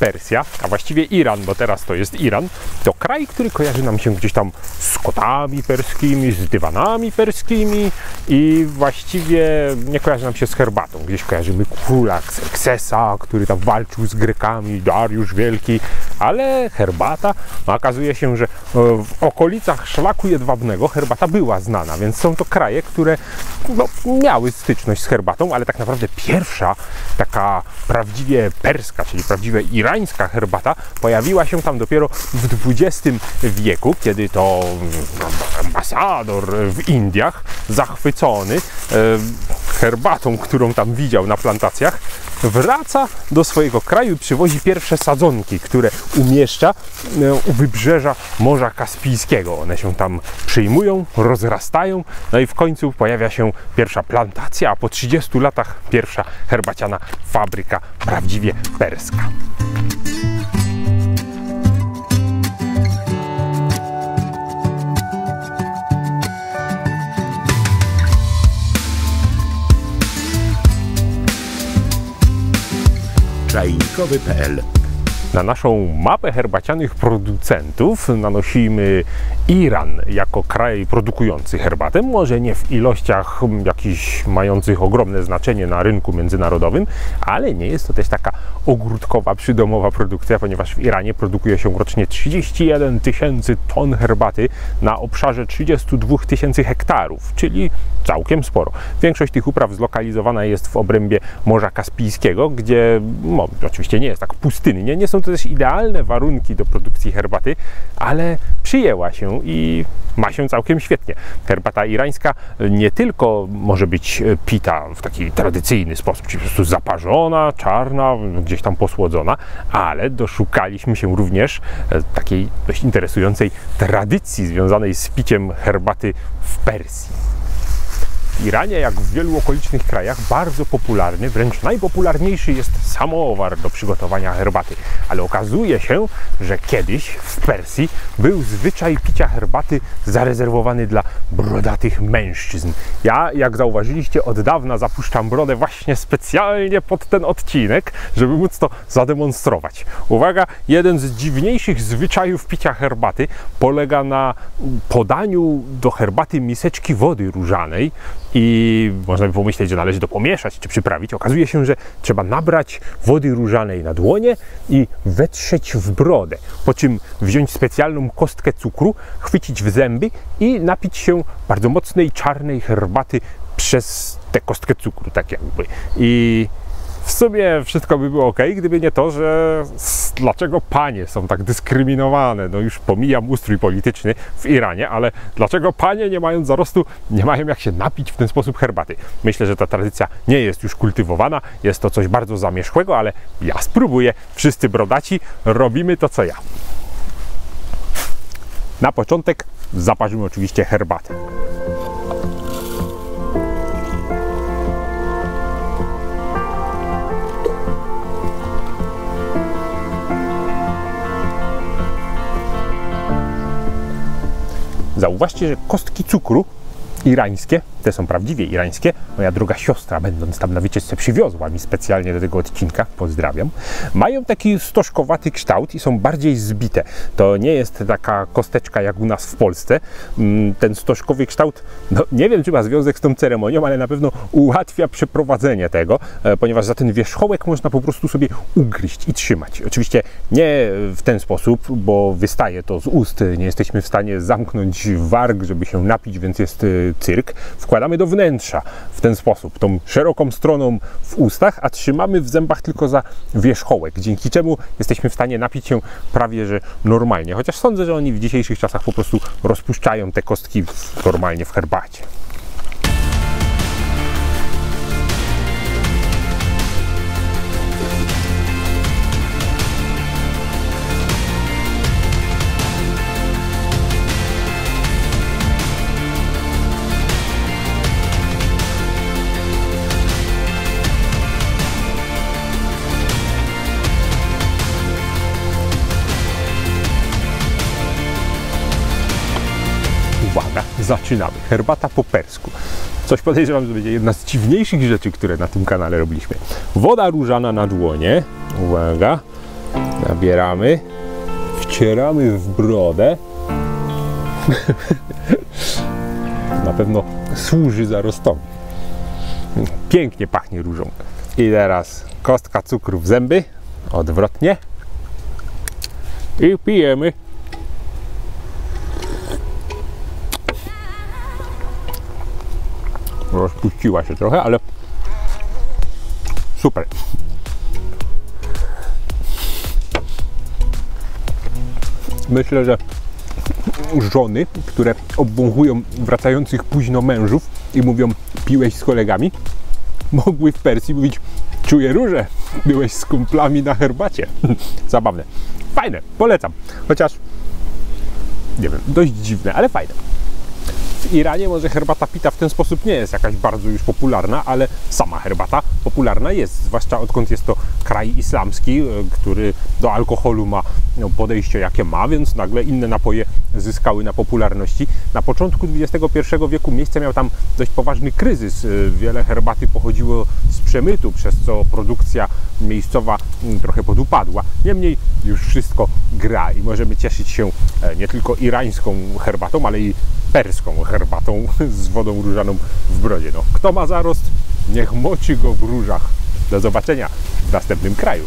Persja, a właściwie Iran, bo teraz to jest Iran, to kraj, który kojarzy nam się gdzieś tam z kotami perskimi, z dywanami perskimi i właściwie nie kojarzy nam się z herbatą. Gdzieś kojarzymy króla Xerxesa, który tam walczył z Grekami, Dariusz Wielki, ale herbata, no okazuje się, że w okolicach Szlaku Jedwabnego herbata była znana, więc są to kraje, które no, miały styczność z herbatą, ale tak naprawdę pierwsza taka prawdziwie perska, czyli prawdziwie irańska herbata pojawiła się tam dopiero w XX wieku, kiedy to ambasador w Indiach, zachwycony herbatą, którą tam widział na plantacjach, wraca do swojego kraju i przywozi pierwsze sadzonki, które umieszcza u wybrzeża Morza Kaspijskiego. One się tam przyjmują, rozrastają, no i w końcu pojawia się pierwsza plantacja, a po 30 latach pierwsza herbaciana fabryka prawdziwie perska. Czajnikowy.pl. Na naszą mapę herbacianych producentów nanosimy Iran jako kraj produkujący herbatę, może nie w ilościach jakichś mających ogromne znaczenie na rynku międzynarodowym, ale nie jest to też taka ogródkowa, przydomowa produkcja, ponieważ w Iranie produkuje się rocznie 31 tysięcy ton herbaty na obszarze 32 tysięcy hektarów, czyli całkiem sporo. Większość tych upraw zlokalizowana jest w obrębie Morza Kaspijskiego, gdzie no, oczywiście nie jest tak pustynnie, nie są to też idealne warunki do produkcji herbaty, ale przyjęła się i ma się całkiem świetnie. Herbata irańska nie tylko może być pita w taki tradycyjny sposób, czyli po prostu zaparzona, czarna, gdzieś tam posłodzona, ale doszukaliśmy się również takiej dość interesującej tradycji związanej z piciem herbaty w Persji. W Iranie, jak w wielu okolicznych krajach, bardzo popularny, wręcz najpopularniejszy jest samowar do przygotowania herbaty. Ale okazuje się, że kiedyś w Persji był zwyczaj picia herbaty zarezerwowany dla brodatych mężczyzn. Ja, jak zauważyliście, od dawna zapuszczam brodę właśnie specjalnie pod ten odcinek, żeby móc to zademonstrować. Uwaga, jeden z dziwniejszych zwyczajów picia herbaty polega na podaniu do herbaty miseczki wody różanej, i można by pomyśleć, że należy to pomieszać czy przyprawić. Okazuje się, że trzeba nabrać wody różanej na dłonie i wetrzeć w brodę, po czym wziąć specjalną kostkę cukru, chwycić w zęby i napić się bardzo mocnej, czarnej herbaty przez tę kostkę cukru, tak jakby. I w sumie wszystko by było ok, gdyby nie to, że dlaczego panie są tak dyskryminowane. No już pomijam ustrój polityczny w Iranie, ale dlaczego panie, nie mając zarostu, nie mają jak się napić w ten sposób herbaty? Myślę, że ta tradycja nie jest już kultywowana, jest to coś bardzo zamierzchłego, ale ja spróbuję. Wszyscy brodaci robimy to, co ja. Na początek zaparzymy oczywiście herbatę. Zauważcie, że kostki cukru irańskie, te są prawdziwie irańskie, moja druga siostra, będąc tam na wycieczce, przywiozła mi specjalnie do tego odcinka, pozdrawiam, mają taki stożkowaty kształt i są bardziej zbite. To nie jest taka kosteczka jak u nas w Polsce. Ten stożkowy kształt, no nie wiem, czy ma związek z tą ceremonią, ale na pewno ułatwia przeprowadzenie tego, ponieważ za ten wierzchołek można po prostu sobie ugryźć i trzymać. Oczywiście nie w ten sposób, bo wystaje to z ust, nie jesteśmy w stanie zamknąć warg, żeby się napić, więc jest cyrk. Wkładamy do wnętrza w ten sposób, tą szeroką stroną w ustach, a trzymamy w zębach tylko za wierzchołek, dzięki czemu jesteśmy w stanie napić się prawie że normalnie. Chociaż sądzę, że oni w dzisiejszych czasach po prostu rozpuszczają te kostki normalnie w herbacie. Uwaga, zaczynamy. Herbata po persku. Coś podejrzewam, że będzie jedna z dziwniejszych rzeczy, które na tym kanale robiliśmy. Woda różana na dłonie. Uwaga. Nabieramy, wcieramy w brodę. Na pewno służy zarostowi. Pięknie pachnie różą. I teraz kostka cukru w zęby, odwrotnie. I pijemy. Rozpuściła się trochę, ale super. Myślę, że żony, które obwąchują wracających późno mężów i mówią, piłeś z kolegami, mogły w Persji mówić, czuję różę, byłeś z kumplami na herbacie. Zabawne. Fajne, polecam. Chociaż, nie wiem, dość dziwne, ale fajne. W Iranie może herbata pita w ten sposób nie jest jakaś bardzo już popularna, ale sama herbata popularna jest, zwłaszcza odkąd jest to kraj islamski, który do alkoholu ma podejście jakie ma, więc nagle inne napoje zyskały na popularności. Na początku XXI wieku miejsce miał tam dość poważny kryzys. Wiele herbaty pochodziło z przemytu, przez co produkcja miejscowa trochę podupadła. Niemniej już wszystko gra i możemy cieszyć się nie tylko irańską herbatą, ale i perską herbatą z wodą różaną w brodzie. No, kto ma zarost, niech moczy go w różach. Do zobaczenia w następnym kraju.